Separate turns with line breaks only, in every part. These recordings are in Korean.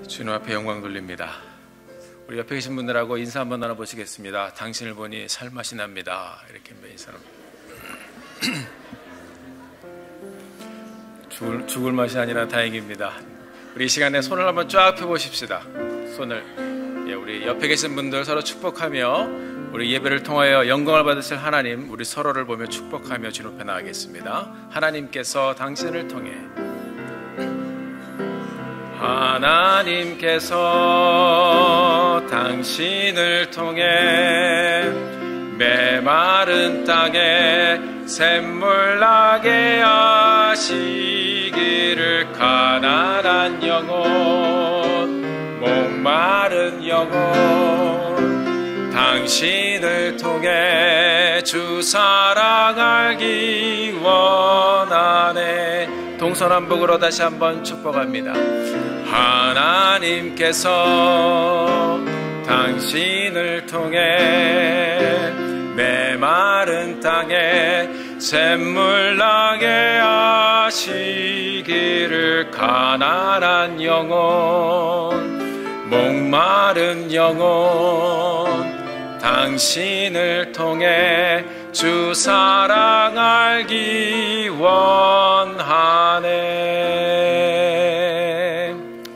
주님 앞에 영광 돌립니다. 우리 옆에 계신 분들하고 인사 한번 나눠보시겠습니다. 당신을 보니 살맛이 납니다. 이렇게 인사를. 죽을 맛이 아니라 다행입니다. 우리 이 시간에 손을 한번 쫙 펴보십시다. 손을. 우리 옆에 계신 분들 서로 축복하며 우리 예배를 통하여 영광을 받으실 하나님, 우리 서로를 보며 축복하며 주님 앞에 나가겠습니다. 하나님께서 당신을 통해 하나님께서 당신을 통해 메마른 땅에 샘물 나게 하시기를, 가난한 영혼, 목마른 영혼, 당신을 통해 주 사랑 알기 원하네. 동서남북으로 다시 한번 축복합니다. 하나님께서 당신을 통해 메마른 땅에 샘물 나게 하시기를, 가난한 영혼, 목마른 영혼, 당신을 통해 주 사랑 알기 원하네.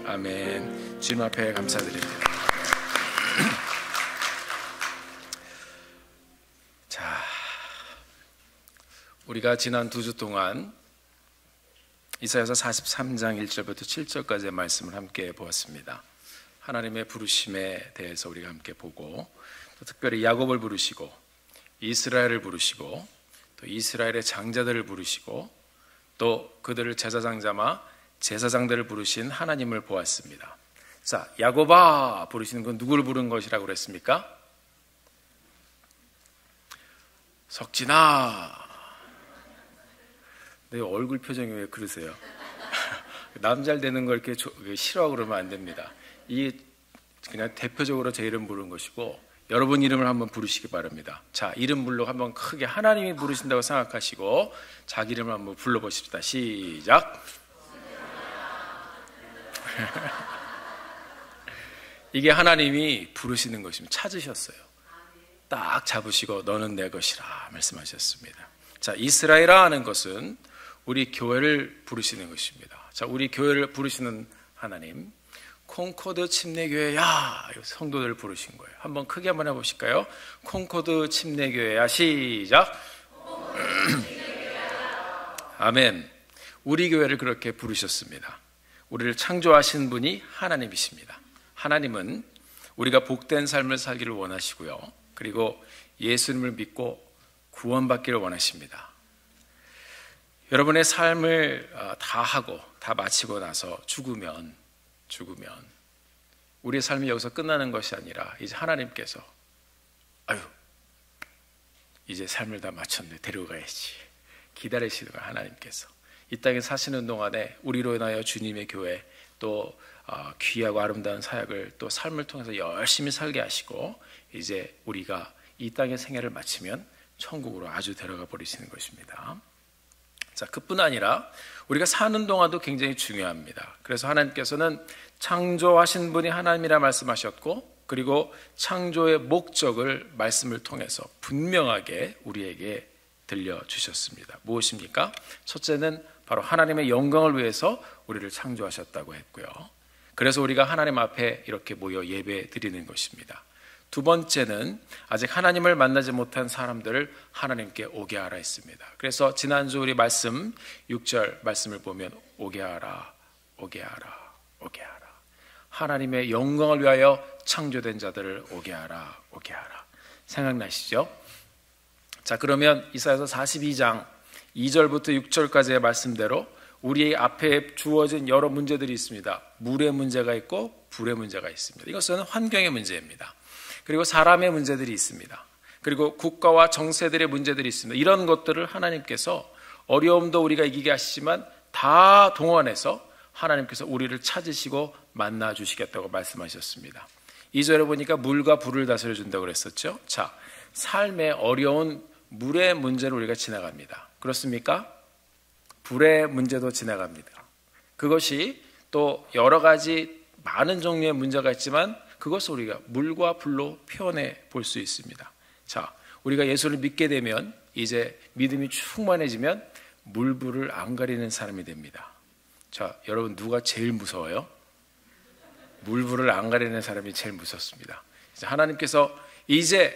아멘. 주님 앞에 감사드립니다. 자, 우리가 지난 2주 동안 이사야서 43장 1절부터 7절까지의 말씀을 함께 보았습니다. 하나님의 부르심에 대해서 우리가 함께 보고, 또 특별히 야곱을 부르시고 이스라엘을 부르시고 또 이스라엘의 장자들을 부르시고 또 그들을 제사장자마 제사장들을 부르신 하나님을 보았습니다. 자, 야곱아 부르시는 건 누구를 부른 것이라고 그랬습니까? 석진아. 내 얼굴 표정이 왜 그러세요? 남 잘 되는 걸 이렇게 싫어하고 그러면 안 됩니다. 이게 그냥 대표적으로 제 이름 부른 것이고, 여러분 이름을 한번 부르시기 바랍니다. 자, 이름 불러 한번 크게 하나님이 부르신다고 생각하시고 자기 이름을 한번 불러보십시다. 시작. 이게 하나님이 부르시는 것입니다. 찾으셨어요. 딱 잡으시고 너는 내 것이라 말씀하셨습니다. 자, 이스라엘아 하는 것은 우리 교회를 부르시는 것입니다. 자, 우리 교회를 부르시는 하나님, 콩코드 침례교회야, 성도들을 부르신 거예요. 한번 크게 한번 해보실까요? 콩코드 침례교회야. 시작. 아멘. 우리 교회를 그렇게 부르셨습니다. 우리를 창조하신 분이 하나님이십니다. 하나님은 우리가 복된 삶을 살기를 원하시고요, 그리고 예수님을 믿고 구원받기를 원하십니다. 여러분의 삶을 다 하고 다 마치고 나서 죽으면 우리의 삶이 여기서 끝나는 것이 아니라 이제 하나님께서 이제 삶을 다 마쳤네, 데려가야지 기다리시는 거예요. 하나님께서 이 땅에 사시는 동안에 우리로 인하여 주님의 교회, 또 귀하고 아름다운 사역을 또 삶을 통해서 열심히 살게 하시고, 이제 우리가 이 땅의 생애를 마치면 천국으로 아주 데려가 버리시는 것입니다. 자, 그뿐 아니라 우리가 사는 동안도 굉장히 중요합니다. 그래서 하나님께서는 창조하신 분이 하나님이라 말씀하셨고, 그리고 창조의 목적을 말씀을 통해서 분명하게 우리에게 들려주셨습니다. 무엇입니까? 첫째는 바로 하나님의 영광을 위해서 우리를 창조하셨다고 했고요, 그래서 우리가 하나님 앞에 이렇게 모여 예배 드리는 것입니다. 두 번째는 아직 하나님을 만나지 못한 사람들을 하나님께 오게 하라 했습니다. 그래서 지난주 우리 말씀 6절 말씀을 보면 오게 하라, 오게 하라, 오게 하라. 하나님의 영광을 위하여 창조된 자들을 오게 하라, 오게 하라. 생각나시죠? 자, 그러면 이사야서 42장 2절부터 6절까지의 말씀대로 우리 앞에 주어진 여러 문제들이 있습니다. 물의 문제가 있고 불의 문제가 있습니다. 이것은 환경의 문제입니다. 그리고 사람의 문제들이 있습니다. 그리고 국가와 정세들의 문제들이 있습니다. 이런 것들을 하나님께서 어려움도 우리가 이기게 하시지만 다 동원해서 하나님께서 우리를 찾으시고 만나 주시겠다고 말씀하셨습니다. 2절에 보니까 물과 불을 다스려 준다고 그랬었죠. 자, 삶의 어려운 물의 문제를 우리가 지나갑니다. 그렇습니까? 불의 문제도 지나갑니다. 그것이 또 여러 가지 많은 종류의 문제가 있지만 그것을 우리가 물과 불로 표현해 볼 수 있습니다. 자, 우리가 예수를 믿게 되면 이제 믿음이 충만해지면 물불을 안 가리는 사람이 됩니다. 자, 여러분 누가 제일 무서워요? 물불을 안 가리는 사람이 제일 무섭습니다. 이제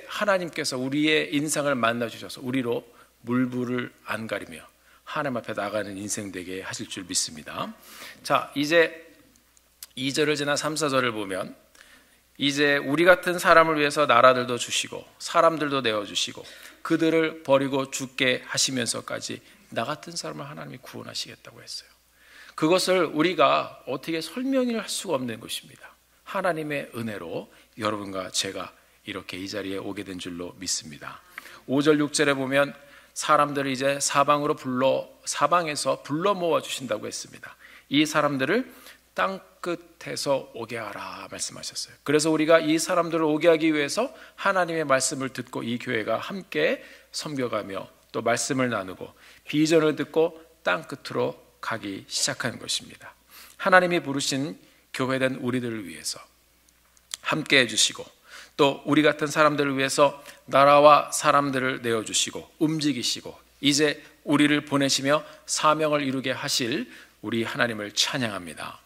하나님께서 우리의 인생을 만나 주셔서 우리로 물불을 안 가리며 하나님 앞에 나가는 인생 되게 하실 줄 믿습니다. 자, 이제 2절을 지나 3, 4절을 보면 이제 우리 같은 사람을 위해서 나라들도 주시고 사람들도 내어주시고 그들을 버리고 죽게 하시면서까지 나 같은 사람을 하나님이 구원하시겠다고 했어요. 그것을 우리가 어떻게 설명을 할 수가 없는 것입니다. 하나님의 은혜로 여러분과 제가 이렇게 이 자리에 오게 된 줄로 믿습니다. 5절 6절에 보면 사람들을 이제 사방에서 불러 모아 주신다고 했습니다. 이 사람들을 땅 끝에서 오게 하라 말씀하셨어요. 그래서 우리가 이 사람들을 오게 하기 위해서 하나님의 말씀을 듣고 이 교회가 함께 섬겨가며 또 말씀을 나누고 비전을 듣고 땅 끝으로 가기 시작한 것입니다. 하나님이 부르신 교회된 우리들을 위해서 함께 해주시고 또 우리 같은 사람들을 위해서 나라와 사람들을 내어주시고 움직이시고 이제 우리를 보내시며 사명을 이루게 하실 우리 하나님을 찬양합니다.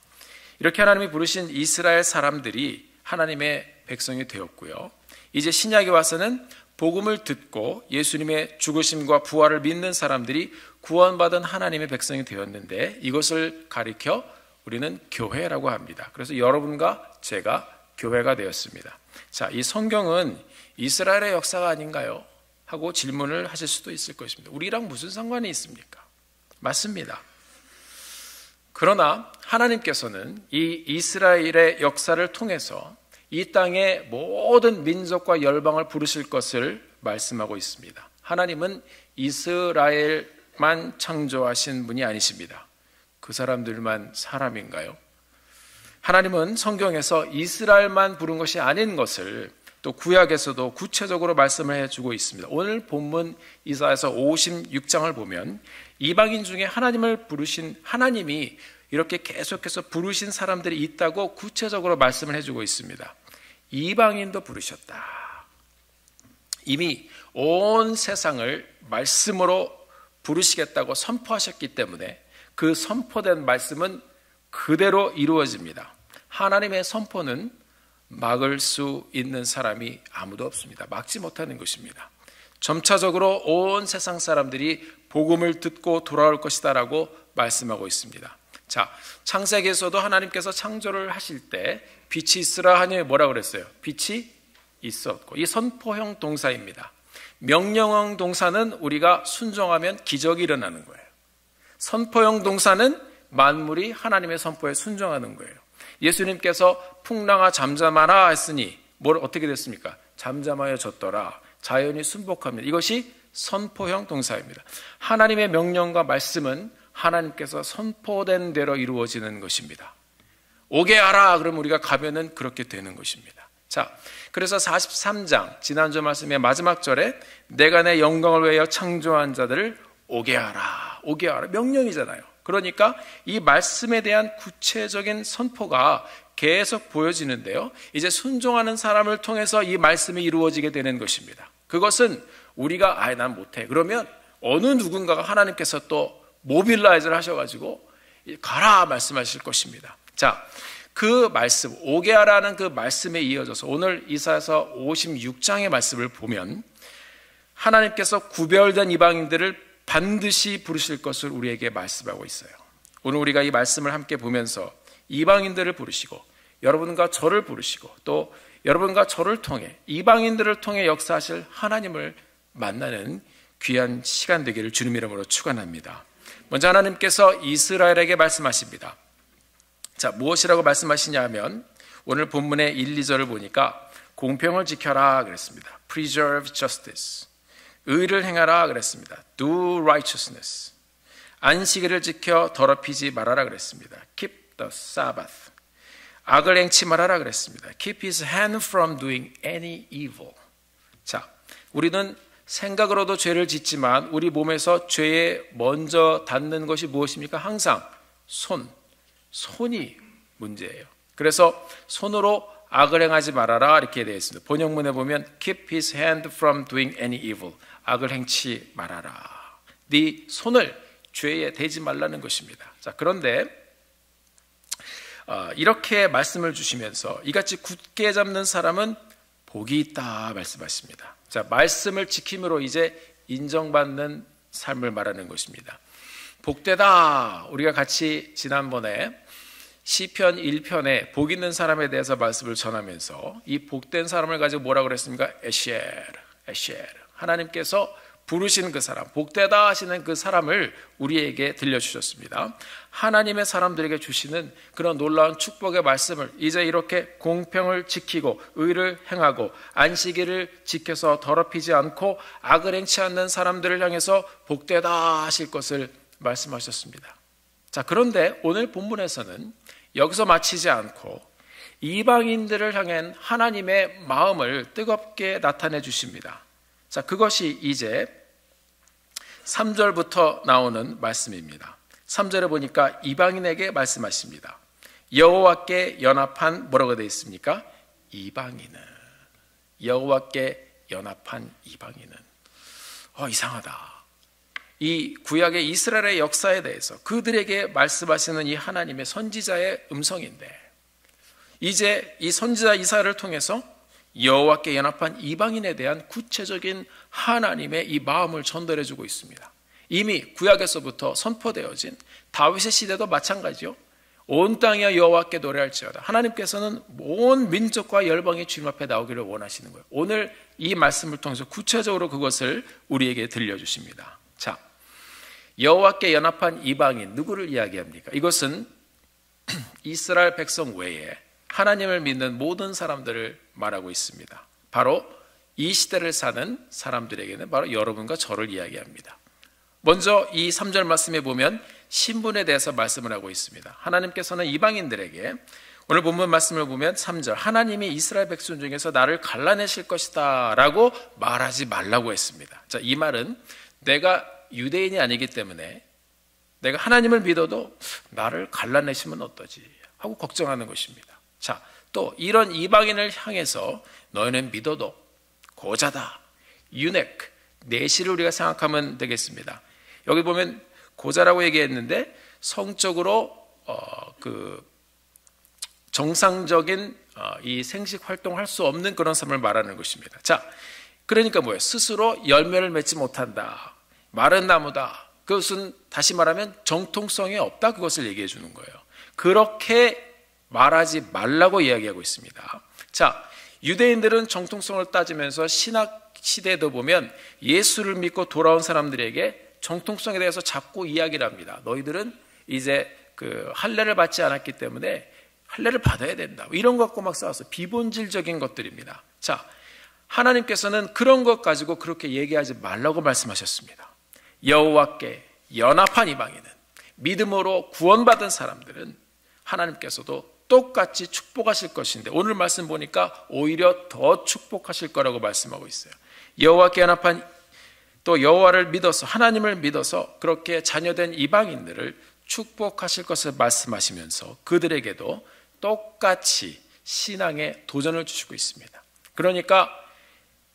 이렇게 하나님이 부르신 이스라엘 사람들이 하나님의 백성이 되었고요. 이제 신약에 와서는 복음을 듣고 예수님의 죽으심과 부활을 믿는 사람들이 구원받은 하나님의 백성이 되었는데 이것을 가리켜 우리는 교회라고 합니다. 그래서 여러분과 제가 교회가 되었습니다. 자, 이 성경은 이스라엘의 역사가 아닌가요? 하고 질문을 하실 수도 있을 것입니다. 우리랑 무슨 상관이 있습니까? 맞습니다. 그러나 하나님께서는 이 이스라엘의 역사를 통해서 이 땅의 모든 민족과 열방을 부르실 것을 말씀하고 있습니다. 하나님은 이스라엘만 창조하신 분이 아니십니다. 그 사람들만 사람인가요? 하나님은 성경에서 이스라엘만 부른 것이 아닌 것을 또 구약에서도 구체적으로 말씀을 해주고 있습니다. 오늘 본문 이사야서 56장을 보면 이방인 중에 하나님을 부르신 하나님이 이렇게 계속해서 부르신 사람들이 있다고 구체적으로 말씀을 해주고 있습니다. 이방인도 부르셨다. 이미 온 세상을 말씀으로 부르시겠다고 선포하셨기 때문에 그 선포된 말씀은 그대로 이루어집니다. 하나님의 선포는 막을 수 있는 사람이 아무도 없습니다. 막지 못하는 것입니다. 점차적으로 온 세상 사람들이 복음을 듣고 돌아올 것이다라고 말씀하고 있습니다. 자, 창세기에서도 하나님께서 창조를 하실 때 빛이 있으라 하니 뭐라 그랬어요? 빛이 있었고, 이 선포형 동사입니다. 명령형 동사는 우리가 순종하면 기적이 일어나는 거예요. 선포형 동사는 만물이 하나님의 선포에 순종하는 거예요. 예수님께서 풍랑아 잠잠하라 했으니 어떻게 됐습니까? 잠잠하여졌더라. 자연이 순복합니다. 이것이 선포형 동사입니다. 하나님의 명령과 말씀은 하나님께서 선포된 대로 이루어지는 것입니다. 오게 하라 그러면 우리가 가면은 그렇게 되는 것입니다. 자, 그래서 43장 지난주 말씀의 마지막 절에 내가 내 영광을 위하여 창조한 자들을 오게 하라. 오게 하라. 명령이잖아요. 그러니까 이 말씀에 대한 구체적인 선포가 계속 보여지는데요. 이제 순종하는 사람을 통해서 이 말씀이 이루어지게 되는 것입니다. 그것은 우리가 난 못해. 그러면 어느 누군가가 하나님께서 또 모빌라이즈를 하셔가지고 가라 말씀하실 것입니다. 자, 그 말씀 오게 하라는 그 말씀에 이어져서 오늘 이사야서 56장의 말씀을 보면 하나님께서 구별된 이방인들을 반드시 부르실 것을 우리에게 말씀하고 있어요. 오늘 우리가 이 말씀을 함께 보면서 이방인들을 부르시고 여러분과 저를 부르시고 또 여러분과 저를 통해 이방인들을 통해 역사하실 하나님을 만나는 귀한 시간 되기를 주님 이름으로 축원합니다. 먼저 하나님께서 이스라엘에게 말씀하십니다. 자, 무엇이라고 말씀하시냐 하면 오늘 본문의 1, 2절을 보니까 공평을 지켜라 그랬습니다. Preserve justice. 의를 행하라 그랬습니다. Do righteousness. 안식일을 지켜 더럽히지 말아라 그랬습니다. Keep the Sabbath. 악을 행치 말아라 그랬습니다. Keep his hand from doing any evil. 자, 우리는 생각으로도 죄를 짓지만 우리 몸에서 죄에 먼저 닿는 것이 무엇입니까? 항상 손이 문제예요. 그래서 손으로 악을 행하지 말아라 이렇게 되어 있습니다. 번역문에 보면 keep his hand from doing any evil. 악을 행치 말아라. 네 손을 죄에 대지 말라는 것입니다. 자, 그런데 이렇게 말씀을 주시면서 이같이 굳게 잡는 사람은 복이 있다 말씀하십니다. 자, 말씀을 지킴으로 이제 인정받는 삶을 말하는 것입니다. 복되다. 우리가 같이 지난번에 시편 1편에 복 있는 사람에 대해서 말씀을 전하면서 이 복된 사람을 가지고 뭐라고 그랬습니까? 에쉐르. 하나님께서 부르신 그 사람, 복되다 하시는 그 사람을 우리에게 들려주셨습니다. 하나님의 사람들에게 주시는 그런 놀라운 축복의 말씀을 이제 이렇게 공평을 지키고 의를 행하고 안식일을 지켜서 더럽히지 않고 악을 행치 않는 사람들을 향해서 복되다 하실 것을 말씀하셨습니다. 자, 그런데 오늘 본문에서는 여기서 마치지 않고 이방인들을 향한 하나님의 마음을 뜨겁게 나타내 주십니다. 자, 그것이 이제 3절부터 나오는 말씀입니다. 3절에 보니까 이방인에게 말씀하십니다. 여호와께 연합한 뭐라고 되어 있습니까? 이방인은. 여호와께 연합한 이방인은. 이상하다. 이 구약의 이스라엘의 역사에 대해서 그들에게 말씀하시는 이 하나님의 선지자의 음성인데 이제 이 선지자 이사야를 통해서 여호와께 연합한 이방인에 대한 구체적인 하나님의 이 마음을 전달해 주고 있습니다. 이미 구약에서부터 선포되어진 다윗의 시대도 마찬가지요. 온 땅이여 여호와께 노래할지어다. 하나님께서는 온 민족과 열방이 주님 앞에 나오기를 원하시는 거예요. 오늘 이 말씀을 통해서 구체적으로 그것을 우리에게 들려주십니다. 자, 여호와께 연합한 이방인 누구를 이야기합니까? 이것은 이스라엘 백성 외에 하나님을 믿는 모든 사람들을 말하고 있습니다. 바로 이 시대를 사는 사람들에게는 바로 여러분과 저를 이야기합니다. 먼저 이 3절 말씀에 보면 신분에 대해서 말씀을 하고 있습니다. 하나님께서는 이방인들에게 오늘 본문 말씀을 보면 3절 하나님이 이스라엘 백성 중에서 나를 갈라내실 것이다 라고 말하지 말라고 했습니다. 자, 이 말은 내가 유대인이 아니기 때문에 내가 하나님을 믿어도 나를 갈라내시면 어떠지 하고 걱정하는 것입니다. 자, 또 이런 이방인을 향해서 너희는 믿어도 고자다, 유넥, 내시를 우리가 생각하면 되겠습니다. 여기 보면 고자라고 얘기했는데 성적으로 정상적인 이 생식 활동할 수 없는 그런 삶을 말하는 것입니다. 자, 그러니까 뭐예요? 스스로 열매를 맺지 못한다, 마른 나무다. 그것은 다시 말하면 정통성이 없다. 그것을 얘기해 주는 거예요. 그렇게 말하지 말라고 이야기하고 있습니다. 자, 유대인들은 정통성을 따지면서 신학 시대에도 보면 예수를 믿고 돌아온 사람들에게 정통성에 대해서 자꾸 이야기를 합니다. 너희들은 이제 할례를 받지 않았기 때문에 할례를 받아야 된다. 이런 것 갖고 막 싸워서 비본질적인 것들입니다. 자, 하나님께서는 그런 것 가지고 그렇게 얘기하지 말라고 말씀하셨습니다. 여호와께 연합한 이방인은, 믿음으로 구원받은 사람들은 하나님께서도 똑같이 축복하실 것인데 오늘 말씀 보니까 오히려 더 축복하실 거라고 말씀하고 있어요. 여호와께 연합한, 또 여호와를 믿어서, 하나님을 믿어서 그렇게 자녀된 이방인들을 축복하실 것을 말씀하시면서 그들에게도 똑같이 신앙의 도전을 주시고 있습니다. 그러니까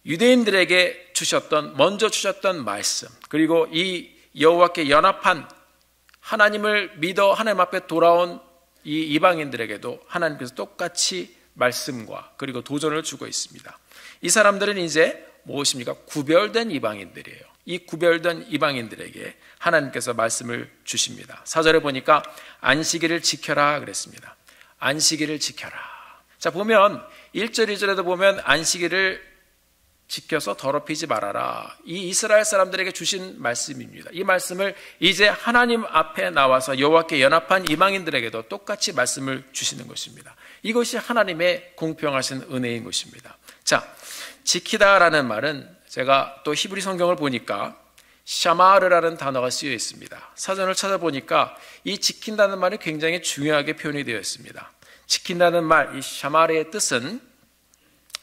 유대인들에게 먼저 주셨던 말씀, 그리고 이 여호와께 연합한 하나님을 믿어 하나님 앞에 돌아온 이 이방인들에게도 하나님께서 똑같이 말씀과 그리고 도전을 주고 있습니다. 이 사람들은 이제 무엇입니까? 구별된 이방인들이에요. 이 구별된 이방인들에게 하나님께서 말씀을 주십니다. 4절에 보니까 안식일을 지켜라 그랬습니다. 안식일을 지켜라. 자, 보면 1절, 2절에도 보면 안식일을 지켜서 더럽히지 말아라. 이 이스라엘 사람들에게 주신 말씀입니다. 이 말씀을 이제 하나님 앞에 나와서 여호와께 연합한 이방인들에게도 똑같이 말씀을 주시는 것입니다. 이것이 하나님의 공평하신 은혜인 것입니다. 자, 지키다라는 말은 제가 또 히브리 성경을 보니까 샤마르라는 단어가 쓰여 있습니다. 사전을 찾아보니까 이 지킨다는 말이 굉장히 중요하게 표현이 되어 있습니다. 지킨다는 말, 이 샤마르의 뜻은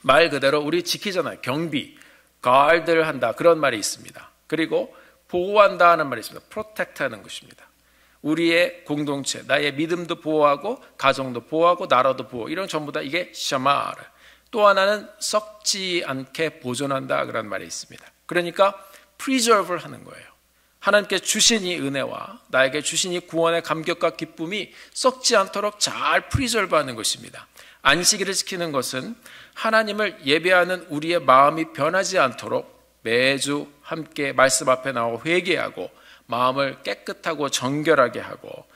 말 그대로 우리 지키잖아요. 경비, guard를 한다, 그런 말이 있습니다. 그리고 보호한다 하는 말이 있습니다. protect 하는 것입니다. 우리의 공동체, 나의 믿음도 보호하고 가정도 보호하고 나라도 보호, 이런 전부 다 이게 샤마르. 또 하나는 썩지 않게 보존한다 그런 말이 있습니다. 그러니까 preserve를 하는 거예요. 하나님께 주신 이 은혜와 나에게 주신 이 구원의 감격과 기쁨이 썩지 않도록 잘 preserve하는 것입니다. 안식일을 지키는 것은 하나님을 예배하는 우리의 마음이 변하지 않도록 매주 함께 말씀 앞에 나와 회개하고 마음을 깨끗하고 정결하게 하고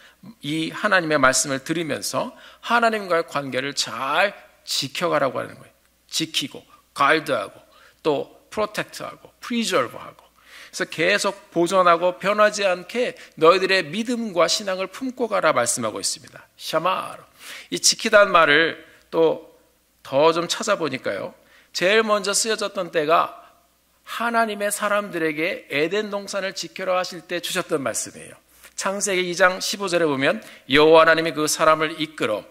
이 하나님의 말씀을 들으면서 하나님과의 관계를 잘 지켜가라고 하는 거예요. 지키고 가이드하고 또 프로텍트하고 프리저브하고, 그래서 계속 보존하고 변하지 않게 너희들의 믿음과 신앙을 품고 가라 말씀하고 있습니다. 샤마르. 이 지키다는 말을 또 더 좀 찾아보니까요, 제일 먼저 쓰여졌던 때가 하나님의 사람들에게 에덴 동산을 지켜라 하실 때 주셨던 말씀이에요. 창세기 2장 15절에 보면 여호와 하나님이 그 사람을 이끌어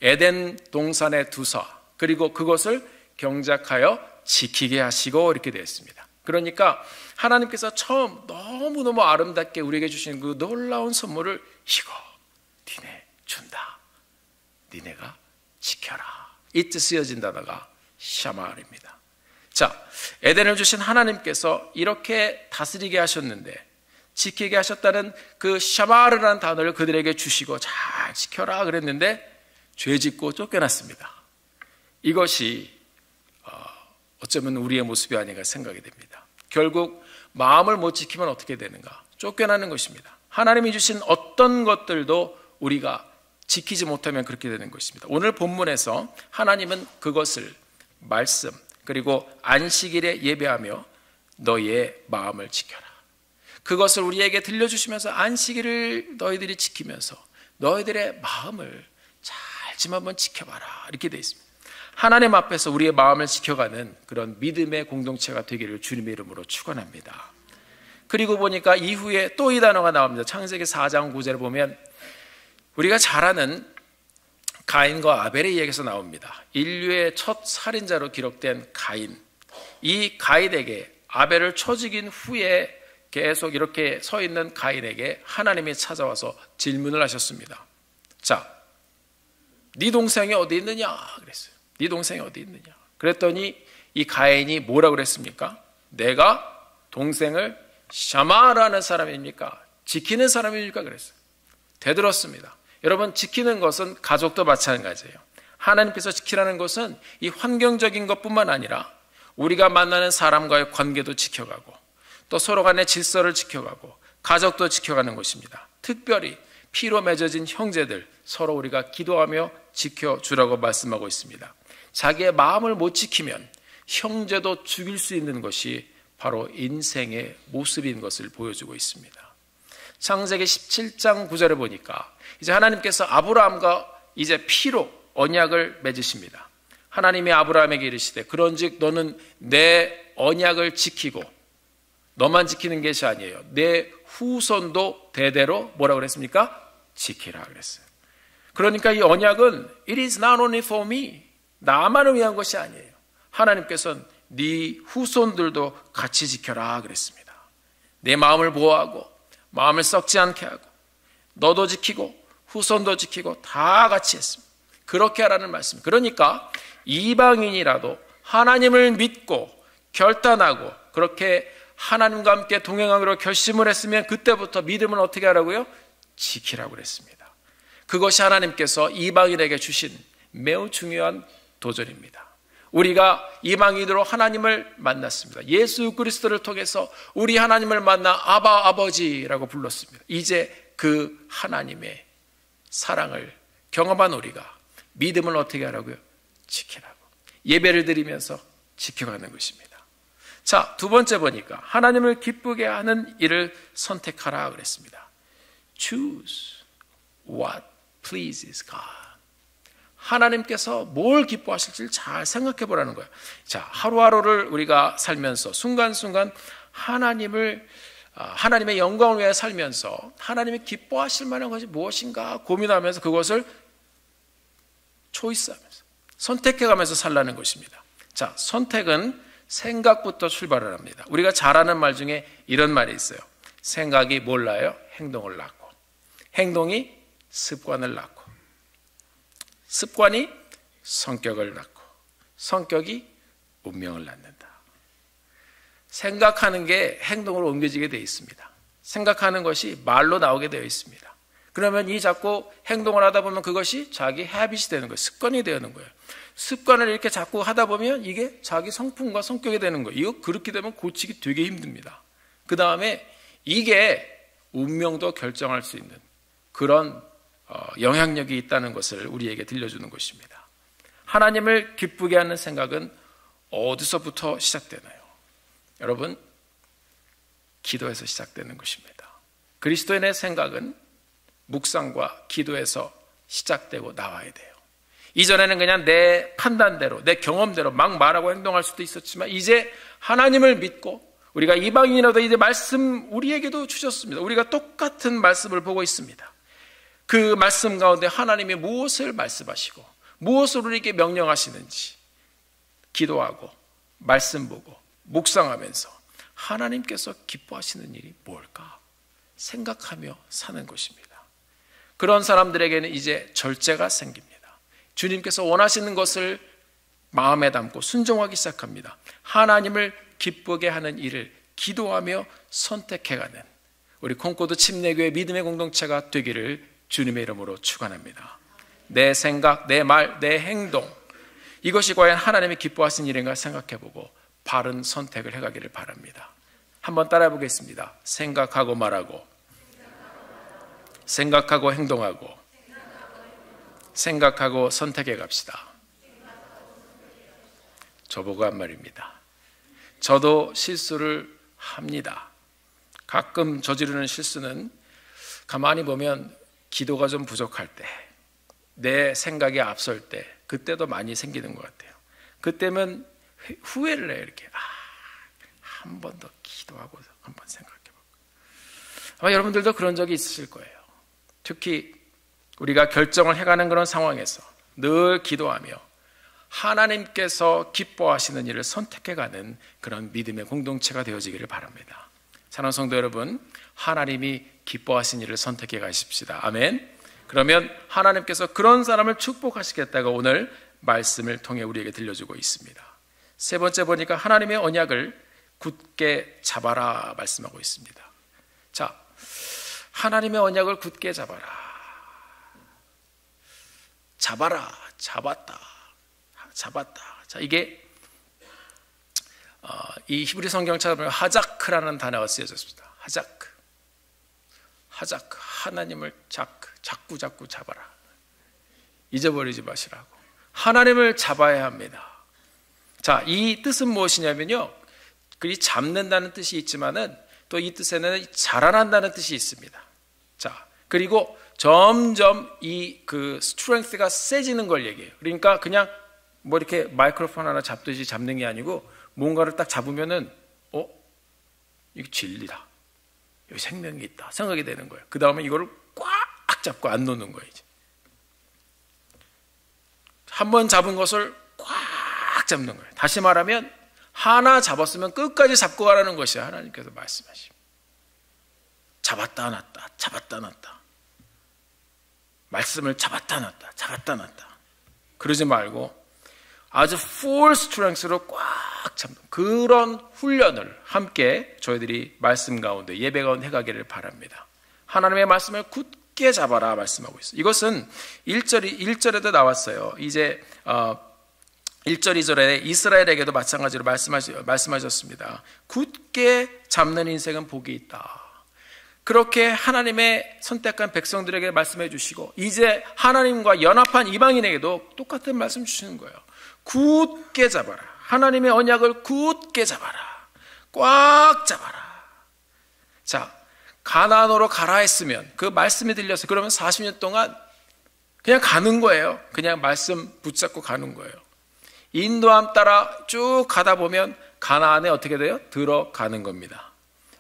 에덴 동산에 두사 그리고 그것을 경작하여 지키게 하시고 이렇게 되어 있습니다. 그러니까 하나님께서 처음 너무너무 아름답게 우리에게 주신 그 놀라운 선물을 이거 니네 준다, 니네가 지켜라, 이 뜻 쓰여진 단어가 샤마르입니다. 자, 에덴을 주신 하나님께서 이렇게 다스리게 하셨는데 지키게 하셨다는 그 샤마르라는 단어를 그들에게 주시고 잘 지켜라 그랬는데 죄짓고 쫓겨났습니다. 이것이 어쩌면 우리의 모습이 아닌가 생각이 됩니다. 결국 마음을 못 지키면 어떻게 되는가? 쫓겨나는 것입니다. 하나님이 주신 어떤 것들도 우리가 지키지 못하면 그렇게 되는 것입니다. 오늘 본문에서 하나님은 그것을 말씀 그리고 안식일에 예배하며 너희의 마음을 지켜라, 그것을 우리에게 들려주시면서 안식일을 너희들이 지키면서 너희들의 마음을 잘 좀 한번 지켜봐라 이렇게 되어 있습니다. 하나님 앞에서 우리의 마음을 지켜가는 그런 믿음의 공동체가 되기를 주님의 이름으로 축원합니다. 그리고 보니까 이후에 또 이 단어가 나옵니다. 창세기 4장 9절에 보면 우리가 잘 아는 가인과 아벨의 이야기에서 나옵니다. 인류의 첫 살인자로 기록된 가인, 이 가인에게 아벨을 쳐 죽인 후에 계속 이렇게 서 있는 가인에게 하나님이 찾아와서 질문을 하셨습니다. 자, 네 동생이 어디 있느냐 그랬어요. 네 동생이 어디 있느냐 그랬더니 이 가인이 뭐라고 그랬습니까? 내가 동생을 샤마라는 사람입니까? 지키는 사람입니까? 그랬어요. 되들었습니다. 여러분, 지키는 것은 가족도 마찬가지예요. 하나님께서 지키라는 것은 이 환경적인 것뿐만 아니라 우리가 만나는 사람과의 관계도 지켜가고 또 서로 간의 질서를 지켜가고 가족도 지켜가는 것입니다. 특별히 피로 맺어진 형제들 서로 우리가 기도하며 지켜주라고 말씀하고 있습니다. 자기의 마음을 못 지키면 형제도 죽일 수 있는 것이 바로 인생의 모습인 것을 보여주고 있습니다. 창세기 17장 9절에 보니까 이제 하나님께서 아브라함과 이제 피로 언약을 맺으십니다. 하나님이 아브라함에게 이르시되 그런즉 너는 내 언약을 지키고 너만 지키는 것이 아니에요. 내 후손도 대대로 뭐라고 그랬습니까? 지키라 그랬어요. 그러니까 이 언약은 It is not only for me, 나만을 위한 것이 아니에요. 하나님께서는 네 후손들도 같이 지켜라 그랬습니다. 내 마음을 보호하고 마음을 썩지 않게 하고 너도 지키고 후손도 지키고 다 같이 했습니다. 그렇게 하라는 말씀. 그러니까 이방인이라도 하나님을 믿고 결단하고 그렇게 하나님과 함께 동행하기로 결심을 했으면 그때부터 믿음은 어떻게 하라고요? 지키라고 그랬습니다. 그것이 하나님께서 이방인에게 주신 매우 중요한 도전입니다. 우리가 이방인으로 하나님을 만났습니다. 예수 그리스도를 통해서 우리 하나님을 만나 아바 아버지라고 불렀습니다. 이제 그 하나님의 사랑을 경험한 우리가 믿음을 어떻게 하라고요? 지키라고. 예배를 드리면서 지켜가는 것입니다. 자, 두 번째 보니까 하나님을 기쁘게 하는 일을 선택하라 그랬습니다. Choose what pleases God. 하나님께서 뭘 기뻐하실지를 잘 생각해 보라는 거예요. 자, 하루하루를 우리가 살면서 순간순간 하나님의 영광을 위해 살면서 하나님이 기뻐하실 만한 것이 무엇인가 고민하면서 그것을 초이스하면서 선택해가면서 살라는 것입니다. 자, 선택은 생각부터 출발을 합니다. 우리가 잘 아는 말 중에 이런 말이 있어요. 생각이 뭘 낳아요? 행동을 낳고, 행동이 습관을 낳고, 습관이 성격을 낳고, 성격이 운명을 낳는다. 생각하는 게 행동으로 옮겨지게 되어 있습니다. 생각하는 것이 말로 나오게 되어 있습니다. 그러면 이 자꾸 행동을 하다 보면 그것이 자기 헤비트이 되는 거예요. 습관이 되는 거예요. 습관을 이렇게 자꾸 하다 보면 이게 자기 성품과 성격이 되는 거예요. 이거 그렇게 되면 고치기 되게 힘듭니다. 그 다음에 이게 운명도 결정할 수 있는 그런 영향력이 있다는 것을 우리에게 들려주는 것입니다. 하나님을 기쁘게 하는 생각은 어디서부터 시작되나요? 여러분, 기도에서 시작되는 것입니다. 그리스도인의 생각은 묵상과 기도에서 시작되고 나와야 돼요. 이전에는 그냥 내 판단대로, 내 경험대로 막 말하고 행동할 수도 있었지만 이제 하나님을 믿고 우리가 이방인이라도 이제 말씀 우리에게도 주셨습니다. 우리가 똑같은 말씀을 보고 있습니다. 그 말씀 가운데 하나님이 무엇을 말씀하시고 무엇을 우리에게 명령하시는지 기도하고 말씀 보고 묵상하면서 하나님께서 기뻐하시는 일이 뭘까 생각하며 사는 것입니다. 그런 사람들에게는 이제 절제가 생깁니다. 주님께서 원하시는 것을 마음에 담고 순종하기 시작합니다. 하나님을 기쁘게 하는 일을 기도하며 선택해가는 우리 콩코드 침례교회 믿음의 공동체가 되기를 주님의 이름으로 축원합니다. 내 생각, 내 말, 내 행동, 이것이 과연 하나님이 기뻐하시는 일인가 생각해보고 바른 선택을 해가기를 바랍니다. 한번 따라해 보겠습니다. 생각하고 말하고, 생각하고 행동하고, 생각하고 선택해 갑시다. 저보고 한 말입니다. 저도 실수를 합니다. 가끔 저지르는 실수는 가만히 보면 기도가 좀 부족할 때, 내 생각이 앞설 때, 그때도 많이 생기는 것 같아요. 그때면 후회를 해요. 이렇게 한 번 더 기도하고 한번 생각해보고. 아마 여러분들도 그런 적이 있으실 거예요. 특히 우리가 결정을 해가는 그런 상황에서 늘 기도하며 하나님께서 기뻐하시는 일을 선택해가는 그런 믿음의 공동체가 되어지기를 바랍니다. 사랑하는 성도 여러분, 하나님이 기뻐하시는 일을 선택해 가십시다. 아멘. 그러면 하나님께서 그런 사람을 축복하시겠다고 오늘 말씀을 통해 우리에게 들려주고 있습니다. 세 번째 보니까 하나님의 언약을 굳게 잡아라 말씀하고 있습니다. 자, 하나님의 언약을 굳게 잡아라. 잡아라, 잡았다, 잡았다. 자, 이게 이 히브리 성경 찾아보면 하자크라는 단어가 쓰여졌습니다. 하자크, 하자크, 하나님을 자꾸 잡아라. 잊어버리지 마시라고. 하나님을 잡아야 합니다. 자, 이 뜻은 무엇이냐면요, 그 잡는다는 뜻이 있지만은 또 이 뜻에는 자라난다는 뜻이 있습니다. 자, 그리고 점점 이 그 스트렝스가 세지는 걸 얘기해요. 그러니까 그냥 뭐 이렇게 마이크로폰 하나 잡듯이 잡는 게 아니고 뭔가를 딱 잡으면은 이게 진리다, 여기 생명이 있다 생각이 되는 거예요. 그 다음에 이거를 꽉 잡고 안 놓는 거예요. 이제 한번 잡은 것을 꽉 잡는 거예요. 다시 말하면 하나 잡았으면 끝까지 잡고 가라는 것이야. 하나님께서 말씀하십니다. 잡았다 놨다, 잡았다 놨다. 말씀을 잡았다 놨다, 잡았다 놨다. 그러지 말고 아주 full strength로 꽉 잡는 그런 훈련을 함께 저희들이 말씀 가운데, 예배 가운데 해가기를 바랍니다. 하나님의 말씀을 굳게 잡아라 말씀하고 있어요. 이것은 1절에도 나왔어요. 이제 1절, 2절에 이스라엘에게도 마찬가지로 말씀하셨습니다. 굳게 잡는 인생은 복이 있다. 그렇게 하나님의 선택한 백성들에게 말씀해 주시고 이제 하나님과 연합한 이방인에게도 똑같은 말씀 주시는 거예요. 굳게 잡아라. 하나님의 언약을 굳게 잡아라. 꽉 잡아라. 자, 가나안으로 가라 했으면 그 말씀이 들려서 그러면 40년 동안 그냥 가는 거예요. 그냥 말씀 붙잡고 가는 거예요. 인도함 따라 쭉 가다 보면 가나안에 어떻게 돼요? 들어가는 겁니다.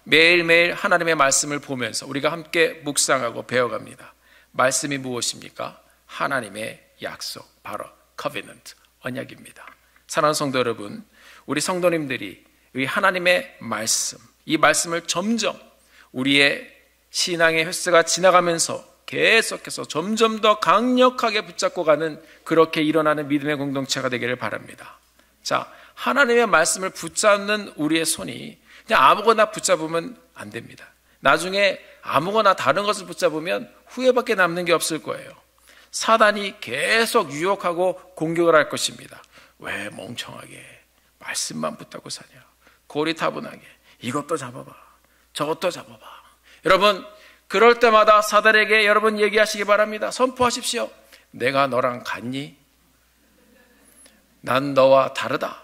매일매일 하나님의 말씀을 보면서 우리가 함께 묵상하고 배워갑니다. 말씀이 무엇입니까? 하나님의 약속, 바로 covenant, 언약입니다. 사랑하는 성도 여러분, 우리 성도님들이 이 하나님의 말씀, 이 말씀을 점점 우리의 신앙의 횟수가 지나가면서 계속해서 점점 더 강력하게 붙잡고 가는, 그렇게 일어나는 믿음의 공동체가 되기를 바랍니다. 자, 하나님의 말씀을 붙잡는 우리의 손이 그냥 아무거나 붙잡으면 안 됩니다. 나중에 아무거나 다른 것을 붙잡으면 후회밖에 남는 게 없을 거예요. 사단이 계속 유혹하고 공격을 할 것입니다. 왜 멍청하게 말씀만 붙잡고 사냐, 고리타분하게 이것도 잡아봐, 저것도 잡아봐. 여러분, 그럴 때마다 사단에게 여러분 얘기하시기 바랍니다. 선포하십시오. 내가 너랑 같니? 난 너와 다르다.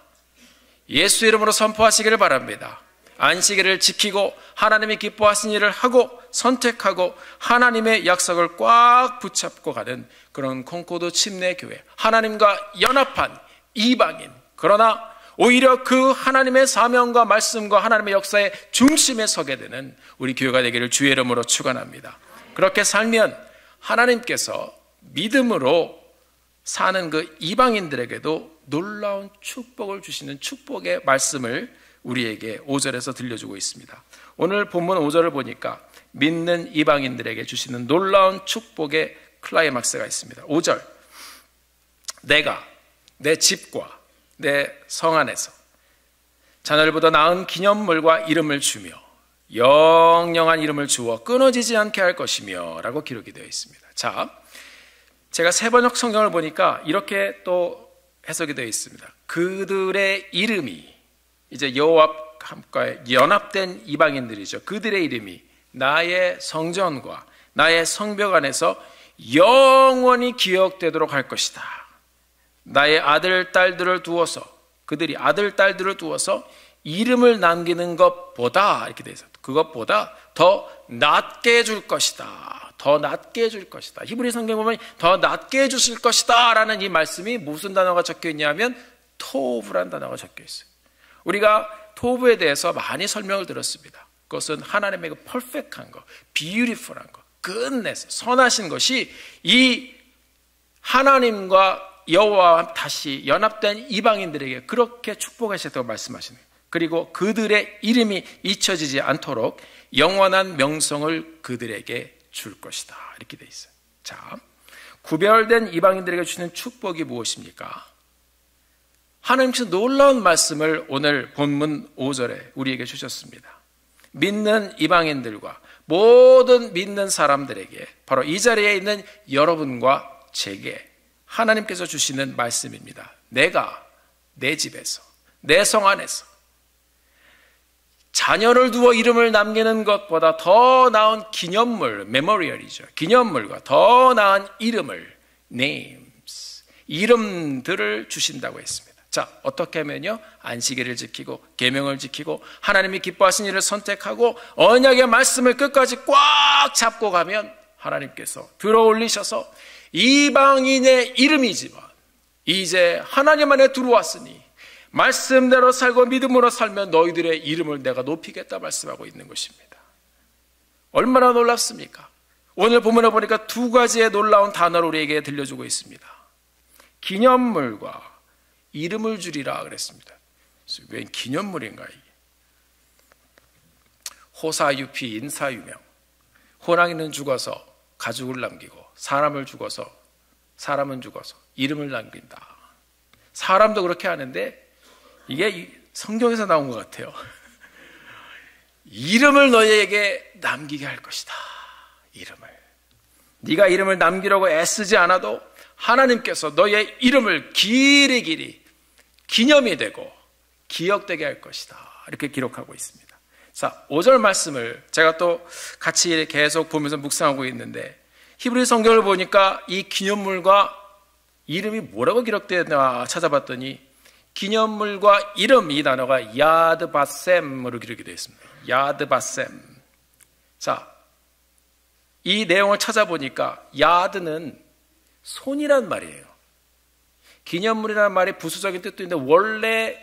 예수 이름으로 선포하시기를 바랍니다. 안식일을 지키고 하나님이 기뻐하신 일을 하고 선택하고 하나님의 약속을 꽉 붙잡고 가는 그런 콩코드 침례교회, 하나님과 연합한 이방인, 그러나 오히려 그 하나님의 사명과 말씀과 하나님의 역사의 중심에 서게 되는 우리 교회가 되기를 주의 이름으로 축원합니다. 그렇게 살면 하나님께서 믿음으로 사는 그 이방인들에게도 놀라운 축복을 주시는 축복의 말씀을 우리에게 5절에서 들려주고 있습니다. 오늘 본문 5절을 보니까 믿는 이방인들에게 주시는 놀라운 축복의 클라이막스가 있습니다. 5절, 내가 내 집과 내 성 안에서 자녀들보다 나은 기념물과 이름을 주며 영영한 이름을 주어 끊어지지 않게 할 것이며 라고 기록이 되어 있습니다. 자, 제가 세번역 성경을 보니까 이렇게 또 해석이 되어 있습니다. 그들의 이름이, 이제 여호와와 연합된 이방인들이죠. 그들의 이름이 나의 성전과 나의 성벽 안에서 영원히 기억되도록 할 것이다. 나의 아들, 딸들을 두어서, 그들이 아들, 딸들을 두어서 이름을 남기는 것보다, 이렇게 되어 있어요. 그것보다 더 낮게 해줄 것이다. 더 낮게 해줄 것이다. 히브리 성경 보면 더 낮게 해주실 것이다 라는 이 말씀이 무슨 단어가 적혀 있냐면 토브라는 단어가 적혀 있어요. 우리가 토브에 대해서 많이 설명을 들었습니다. 그것은 하나님의 그 퍼펙트한 거, 비유티풀한 거, 끝내서 선하신 것이 이 하나님과 여호와와 다시 연합된 이방인들에게 그렇게 축복하셨다고 말씀하시는 거예요. 그리고 그들의 이름이 잊혀지지 않도록 영원한 명성을 그들에게 줄 것이다. 이렇게 돼 있어요. 자, 구별된 이방인들에게 주는 축복이 무엇입니까? 하나님께서 놀라운 말씀을 오늘 본문 5절에 우리에게 주셨습니다. 믿는 이방인들과 모든 믿는 사람들에게, 바로 이 자리에 있는 여러분과 제게 하나님께서 주시는 말씀입니다. 내가 내 집에서, 내 성 안에서 자녀를 두어 이름을 남기는 것보다 더 나은 기념물, 메모리얼이죠. 기념물과 더 나은 이름을, names, 이름들을 주신다고 했습니다. 자, 어떻게 하면요? 안식일을 지키고 계명을 지키고 하나님이 기뻐하신 일을 선택하고 언약의 말씀을 끝까지 꽉 잡고 가면 하나님께서 들어올리셔서 이방인의 이름이지만 이제 하나님 안에 들어왔으니 말씀대로 살고 믿음으로 살면 너희들의 이름을 내가 높이겠다 말씀하고 있는 것입니다. 얼마나 놀랍습니까? 오늘 본문에 보니까 두 가지의 놀라운 단어를 우리에게 들려주고 있습니다. 기념물과 이름을 주리라 그랬습니다. 웬 기념물인가 이게? 호사유피 인사유명. 호랑이는 죽어서 가죽을 남기고 사람은 죽어서 이름을 남긴다. 사람도 그렇게 하는데 이게 성경에서 나온 것 같아요. 이름을 너희에게 남기게 할 것이다. 이름을. 네가 이름을 남기려고 애쓰지 않아도 하나님께서 너희의 이름을 길이 기념이 되고 기억되게 할 것이다. 이렇게 기록하고 있습니다. 자, 5절 말씀을 제가 또 같이 계속 보면서 묵상하고 있는데 히브리 성경을 보니까 이 기념물과 이름이 뭐라고 기록되었나 찾아봤더니 기념물과 이름, 이 단어가 야드바셈으로 기록이 되어 있습니다. 야드바셈. 자, 이 내용을 찾아보니까 야드는 손이란 말이에요. 기념물이라는 말이 부수적인 뜻도 있는데 원래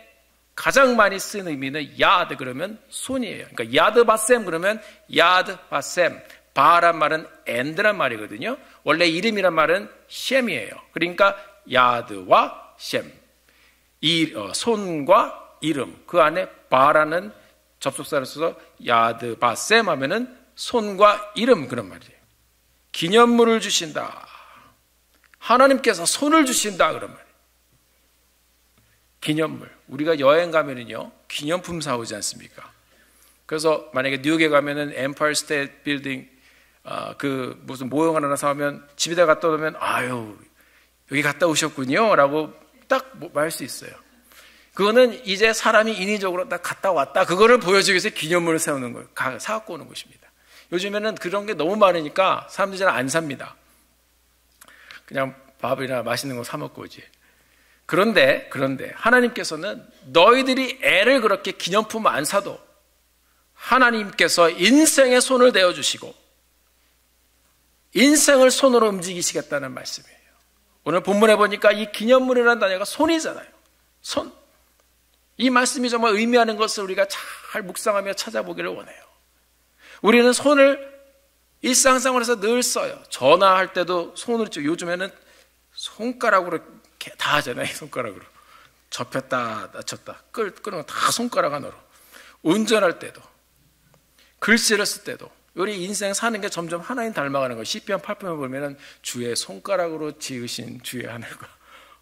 가장 많이 쓰는 의미는 야드 그러면 손이에요. 그러니까 야드바셈 그러면 야드바셈. 바란 말은 엔드란 말이거든요. 원래 이름이란 말은 셈이에요. 그러니까 야드와 셈. 손과 이름. 그 안에 바라는 접속사를 써서 야드바셈 하면은 손과 이름 그런 말이에요. 기념물을 주신다. 하나님께서 손을 주신다 그러면 기념물. 우리가 여행 가면은요 기념품 사오지 않습니까? 그래서 만약에 뉴욕에 가면은 엠파이어 스테이트 빌딩 그 무슨 모형 하나 사오면 집에다 갖다 놓으면 아유 여기 갔다 오셨군요 라고 딱 말 수 있어요. 그거는 이제 사람이 인위적으로 딱 갔다 왔다 그거를 보여주기 위해서 기념물을 세우는 거예요. 사갖고 오는 것입니다. 요즘에는 그런 게 너무 많으니까 사람들이 잘 안 삽니다. 그냥 밥이나 맛있는 거 사 먹고 오지. 그런데 하나님께서는 너희들이 애를 그렇게 기념품 안 사도 하나님께서 인생에 손을 대어주시고 인생을 손으로 움직이시겠다는 말씀이에요. 오늘 본문에 보니까 이 기념물이라는 단어가 손이잖아요. 손. 이 말씀이 정말 의미하는 것을 우리가 잘 묵상하며 찾아보기를 원해요. 우리는 손을 일상생활에서 늘 써요. 전화할 때도 손으로 찍고 요즘에는 손가락으로 이렇게 다 하잖아요. 손가락으로. 접혔다 낮췄다 끄는 거 다 손가락 하나로. 운전할 때도 글씨를 쓸 때도 우리 인생 사는 게 점점 하나님 닮아가는 거예요. 시편 8편에 보면은 주의 손가락으로 지으신 주의 하늘과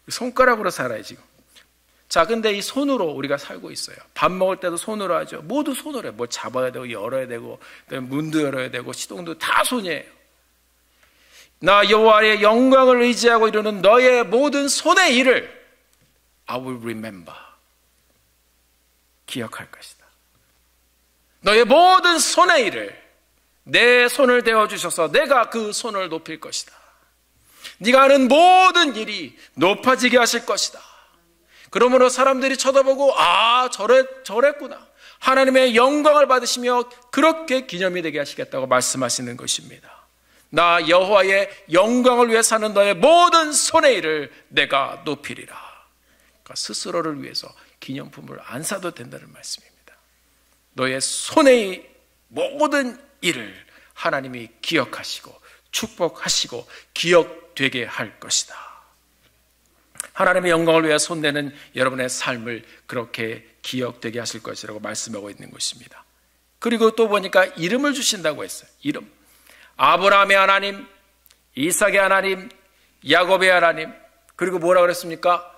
손가락으로 살아요 지금. 자, 근데 이 손으로 우리가 살고 있어요. 밥 먹을 때도 손으로 하죠. 모두 손으로 해요. 뭐 잡아야 되고 열어야 되고 문도 열어야 되고 시동도 다 손이에요. 나 여호와의 영광을 의지하고 이루는 너의 모든 손의 일을 I will remember. 기억할 것이다. 너의 모든 손의 일을 내 손을 대어주셔서 내가 그 손을 높일 것이다. 네가 하는 모든 일이 높아지게 하실 것이다. 그러므로 사람들이 쳐다보고 저랬구나. 하나님의 영광을 받으시며 그렇게 기념이 되게 하시겠다고 말씀하시는 것입니다. 나 여호와의 영광을 위해 사는 너의 모든 손의 일을 내가 높이리라. 그러니까 스스로를 위해서 기념품을 안 사도 된다는 말씀입니다. 너의 손의 모든 일을 하나님이 기억하시고 축복하시고 기억되게 할 것이다. 하나님의 영광을 위해 손대는 여러분의 삶을 그렇게 기억되게 하실 것이라고 말씀하고 있는 것입니다. 그리고 또 보니까 이름을 주신다고 했어요. 이름. 아브라함의 하나님, 이삭의 하나님, 야곱의 하나님, 그리고 뭐라고 그랬습니까?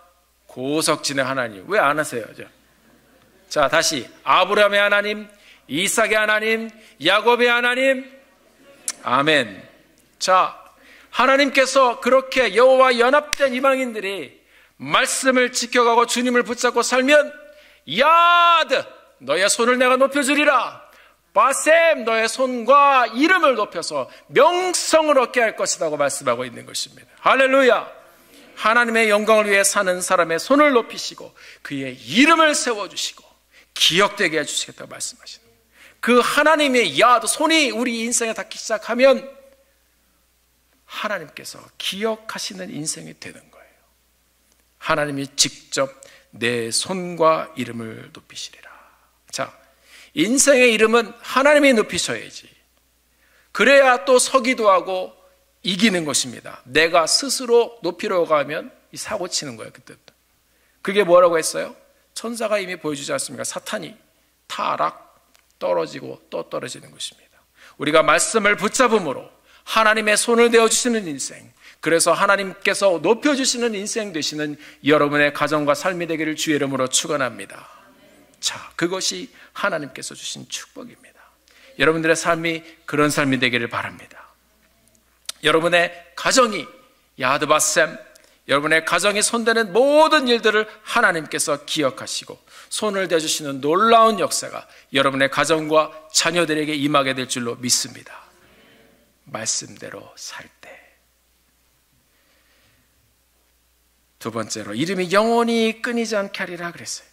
고석진의 하나님. 왜 안 하세요? 자, 다시 아브라함의 하나님, 이삭의 하나님, 야곱의 하나님. 아멘. 자, 하나님께서 그렇게 여호와 연합된 이방인들이 말씀을 지켜가고 주님을 붙잡고 살면 야드 너의 손을 내가 높여주리라. 바셈 너의 손과 이름을 높여서 명성을 얻게 할 것이라고 말씀하고 있는 것입니다. 할렐루야. 하나님의 영광을 위해 사는 사람의 손을 높이시고 그의 이름을 세워주시고 기억되게 해주시겠다고 말씀하시는 거예요. 그 하나님의 야드 손이 우리 인생에 닿기 시작하면 하나님께서 기억하시는 인생이 되는 거예요. 하나님이 직접 내 손과 이름을 높이시리라. 자, 인생의 이름은 하나님이 높이셔야지. 그래야 또 서기도 하고 이기는 것입니다. 내가 스스로 높이려고 하면 이 사고 치는 거예요. 그때부터. 그게 뭐라고 했어요? 천사가 이미 보여주지 않습니까? 사탄이 타락, 떨어지고 또 떨어지는 것입니다. 우리가 말씀을 붙잡음으로 하나님의 손을 대어주시는 인생, 그래서 하나님께서 높여주시는 인생 되시는 여러분의 가정과 삶이 되기를 주의 이름으로 축원합니다. 자, 그것이 하나님께서 주신 축복입니다. 여러분들의 삶이 그런 삶이 되기를 바랍니다. 여러분의 가정이 야드바셈, 여러분의 가정이 손대는 모든 일들을 하나님께서 기억하시고 손을 대주시는 놀라운 역사가 여러분의 가정과 자녀들에게 임하게 될 줄로 믿습니다. 말씀대로 살 때. 두 번째로 이름이 영원히 끊이지 않게 하리라 그랬어요.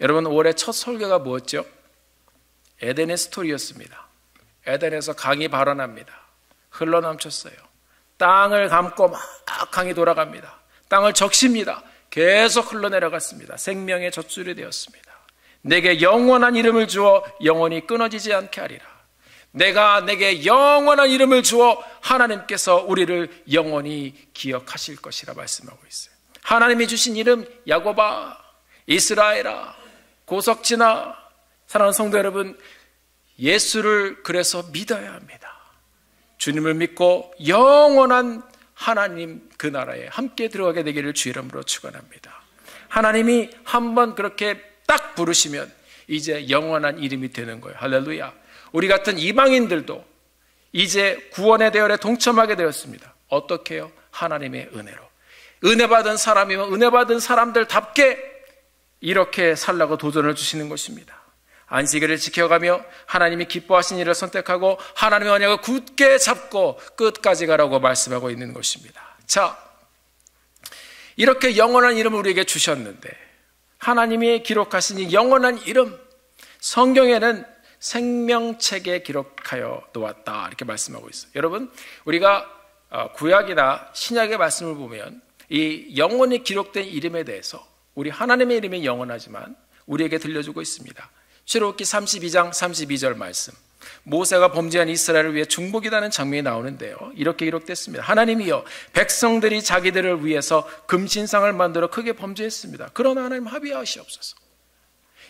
여러분, 올해 첫 설교가 뭐였죠? 에덴의 스토리였습니다. 에덴에서 강이 발원합니다. 흘러넘쳤어요. 땅을 감고 막 강이 돌아갑니다. 땅을 적십니다. 계속 흘러내려갔습니다. 생명의 젖줄이 되었습니다. 내게 영원한 이름을 주어 영원히 끊어지지 않게 하리라. 내게 영원한 이름을 주어 하나님께서 우리를 영원히 기억하실 것이라 말씀하고 있어요. 하나님이 주신 이름 야곱아, 이스라엘아, 고석진아. 사랑하는 성도 여러분, 예수를 그래서 믿어야 합니다. 주님을 믿고 영원한 하나님 그 나라에 함께 들어가게 되기를 주 이름으로 축원합니다. 하나님이 한번 그렇게 딱 부르시면 이제 영원한 이름이 되는 거예요. 할렐루야. 우리 같은 이방인들도 이제 구원의 대열에 동참하게 되었습니다. 어떻게 해요? 하나님의 은혜로. 은혜 받은 사람이면 은혜 받은 사람들답게 이렇게 살라고 도전을 주시는 것입니다. 안식일을 지켜가며 하나님이 기뻐하신 일을 선택하고 하나님의 언약을 굳게 잡고 끝까지 가라고 말씀하고 있는 것입니다. 자, 이렇게 영원한 이름을 우리에게 주셨는데 하나님이 기록하신 이 영원한 이름, 성경에는 생명책에 기록하여 놓았다 이렇게 말씀하고 있어요. 여러분, 우리가 구약이나 신약의 말씀을 보면 이 영원히 기록된 이름에 대해서 우리 하나님의 이름이 영원하지만 우리에게 들려주고 있습니다. 출애굽기 32장 32절 말씀, 모세가 범죄한 이스라엘을 위해 중보기도하는 장면이 나오는데요, 이렇게 기록됐습니다. 하나님이여, 백성들이 자기들을 위해서 금신상을 만들어 크게 범죄했습니다. 그러나 하나님 합의하시옵소서.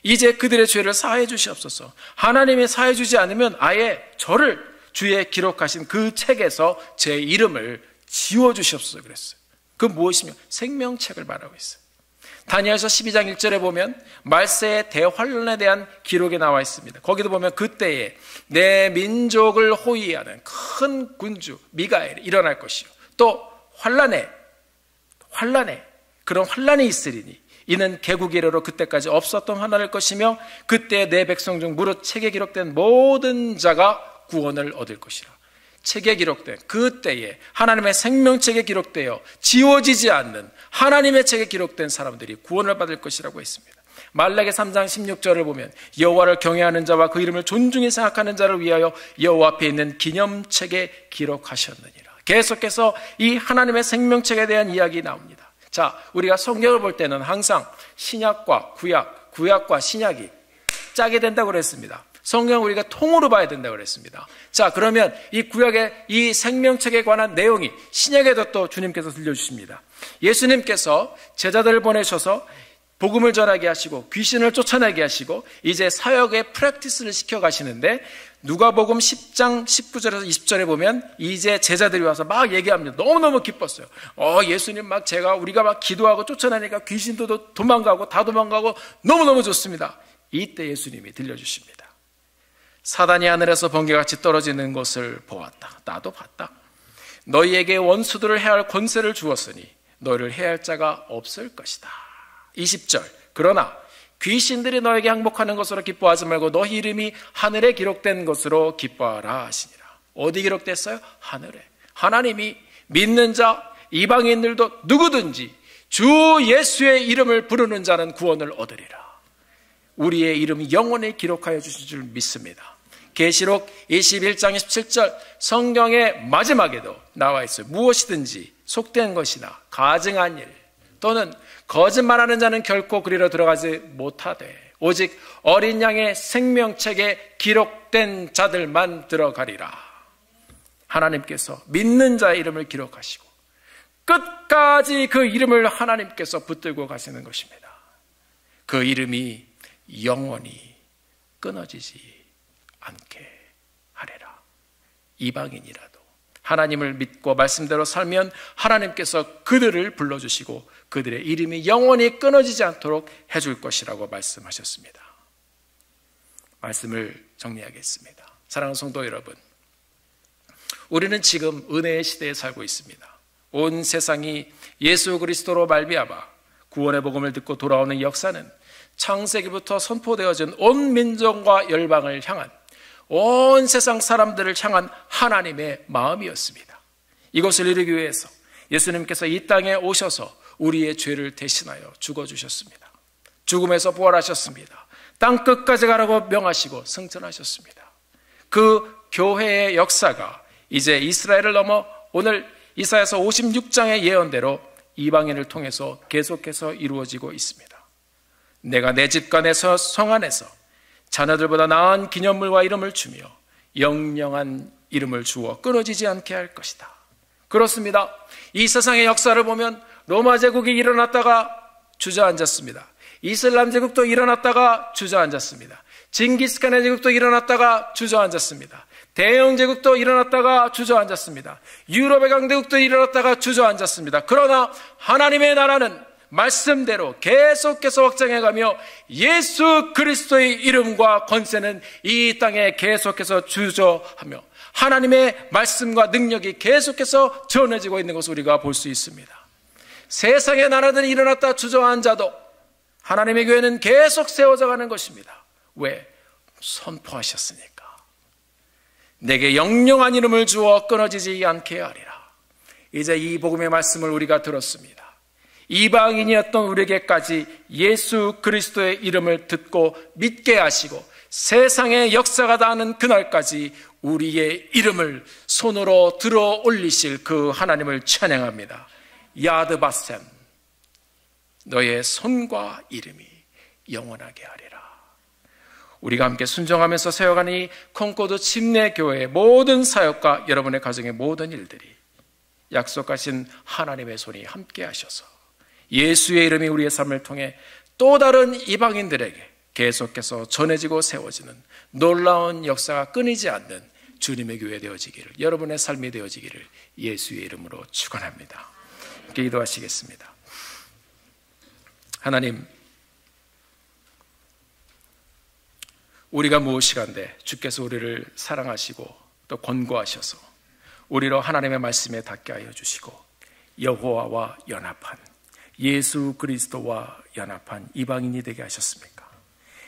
이제 그들의 죄를 사해 주시옵소서. 하나님이 사해 주지 않으면 아예 저를, 주의 기록하신 그 책에서 제 이름을 지워 주시옵소서 그랬어요. 그 무엇이며? 생명책을 말하고 있어요. 다니엘서 12장 1절에 보면 말세의 대환란에 대한 기록이 나와 있습니다. 거기도 보면 그때에 내 민족을 호위하는 큰 군주 미가엘이 일어날 것이요, 또 환란에 그런 환란이 있으리니 이는 개국이 이르러 그때까지 없었던 환란일 것이며 그때 내 백성 중 무릇 책에 기록된 모든 자가 구원을 얻을 것이라. 책에 기록된 그때에 하나님의 생명책에 기록되어 지워지지 않는 하나님의 책에 기록된 사람들이 구원을 받을 것이라고 했습니다. 말라기 3장 16절을 보면 여호와를 경외하는 자와 그 이름을 존중히 생각하는 자를 위하여 여호와 앞에 있는 기념책에 기록하셨느니라. 계속해서 이 하나님의 생명책에 대한 이야기 나옵니다. 자, 우리가 성경을 볼 때는 항상 신약과 구약과 신약이 짜게 된다고 그랬습니다. 성경을 우리가 통으로 봐야 된다고 그랬습니다. 자, 그러면 이 구약의 이 생명책에 관한 내용이 신약에도 또 주님께서 들려주십니다. 예수님께서 제자들을 보내셔서 복음을 전하게 하시고 귀신을 쫓아내게 하시고 이제 사역의 프랙티스를 시켜가시는데 누가복음 10장 19절에서 20절에 보면 이제 제자들이 와서 막 얘기합니다. 너무너무 기뻤어요. 예수님 우리가 막 기도하고 쫓아내니까 귀신도 도망가고 다 도망가고 너무너무 좋습니다. 이때 예수님이 들려주십니다. 사단이 하늘에서 번개같이 떨어지는 것을 보았다. 나도 봤다. 너희에게 원수들을 해할 권세를 주었으니 너희를 해할 자가 없을 것이다. 20절, 그러나 귀신들이 너에게 항복하는 것으로 기뻐하지 말고 너희 이름이 하늘에 기록된 것으로 기뻐하라 하시니라. 어디 기록됐어요? 하늘에. 하나님이 믿는 자, 이방인들도 누구든지 주 예수의 이름을 부르는 자는 구원을 얻으리라. 우리의 이름이 영원히 기록하여 주신 줄 믿습니다. 계시록 21장 27절 성경의 마지막에도 나와 있어요. 무엇이든지 속된 것이나 가증한 일 또는 거짓말하는 자는 결코 그리로 들어가지 못하되 오직 어린 양의 생명책에 기록된 자들만 들어가리라. 하나님께서 믿는 자의 이름을 기록하시고 끝까지 그 이름을 하나님께서 붙들고 가시는 것입니다. 그 이름이 영원히 끊어지지 않게 하리라. 이방인이라도 하나님을 믿고 말씀대로 살면 하나님께서 그들을 불러주시고 그들의 이름이 영원히 끊어지지 않도록 해줄 것이라고 말씀하셨습니다. 말씀을 정리하겠습니다. 사랑하는 성도 여러분, 우리는 지금 은혜의 시대에 살고 있습니다. 온 세상이 예수 그리스도로 말미암아 구원의 복음을 듣고 돌아오는 역사는 창세기부터 선포되어진 온 민족과 열방을 향한, 온 세상 사람들을 향한 하나님의 마음이었습니다. 이것을 이루기 위해서 예수님께서 이 땅에 오셔서 우리의 죄를 대신하여 죽어주셨습니다. 죽음에서 부활하셨습니다. 땅 끝까지 가라고 명하시고 승천하셨습니다. 그 교회의 역사가 이제 이스라엘을 넘어 오늘 이사야서 56장의 예언대로 이방인을 통해서 계속해서 이루어지고 있습니다. 내가 내 집과 내 성 안에서 자녀들보다 나은 기념물과 이름을 주며 영영한 이름을 주어 끊어지지 않게 할 것이다. 그렇습니다. 이 세상의 역사를 보면 로마 제국이 일어났다가 주저앉았습니다. 이슬람 제국도 일어났다가 주저앉았습니다. 징기스칸의 제국도 일어났다가 주저앉았습니다. 대영 제국도 일어났다가 주저앉았습니다. 유럽의 강대국도 일어났다가 주저앉았습니다. 그러나 하나님의 나라는 말씀대로 계속해서 확장해가며 예수 그리스도의 이름과 권세는 이 땅에 계속해서 주저하며 하나님의 말씀과 능력이 계속해서 전해지고 있는 것을 우리가 볼 수 있습니다. 세상의 나라들이 일어났다 주저앉아도 하나님의 교회는 계속 세워져 가는 것입니다. 왜? 선포하셨으니까. 내게 영영한 이름을 주어 끊어지지 않게 하리라. 이제 이 복음의 말씀을 우리가 들었습니다. 이방인이었던 우리에게까지 예수 그리스도의 이름을 듣고 믿게 하시고 세상의 역사가 닿는 그날까지 우리의 이름을 손으로 들어 올리실 그 하나님을 찬양합니다. 야드바셈, 너의 손과 이름이 영원하게 하리라. 우리가 함께 순종하면서 세워가는 이 콩코드 침례교회의 모든 사역과 여러분의 가정의 모든 일들이 약속하신 하나님의 손이 함께 하셔서 예수의 이름이 우리의 삶을 통해 또 다른 이방인들에게 계속해서 전해지고 세워지는 놀라운 역사가 끊이지 않는 주님의 교회 되어지기를, 여러분의 삶이 되어지기를 예수의 이름으로 축원합니다. 기도하시겠습니다. 하나님, 우리가 무엇이간데 주께서 우리를 사랑하시고 또 권고하셔서 우리로 하나님의 말씀에 닿게 하여 주시고 여호와와 연합한, 예수 그리스도와 연합한 이방인이 되게 하셨습니까?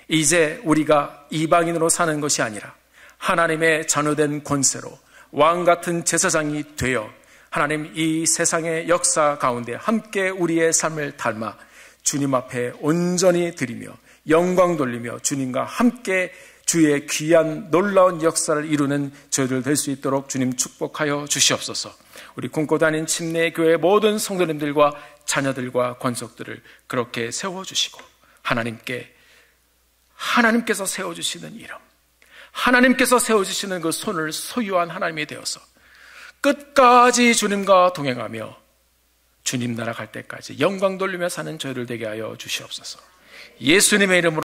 이제 우리가 이방인으로 사는 것이 아니라 하나님의 자녀된 권세로 왕같은 제사장이 되어 하나님 이 세상의 역사 가운데 함께 우리의 삶을 닮아 주님 앞에 온전히 드리며 영광 돌리며 주님과 함께 주의 귀한 놀라운 역사를 이루는 저희들 될 수 있도록 주님 축복하여 주시옵소서. 우리 꿈꿔 다닌 침례교회 모든 성도님들과 자녀들과 권속들을 그렇게 세워주시고 하나님께서 세워주시는 이름, 하나님께서 세워주시는 그 손을 소유한 하나님이 되어서 끝까지 주님과 동행하며 주님 나라 갈 때까지 영광 돌리며 사는 저희들 되게 하여 주시옵소서. 예수님의 이름으로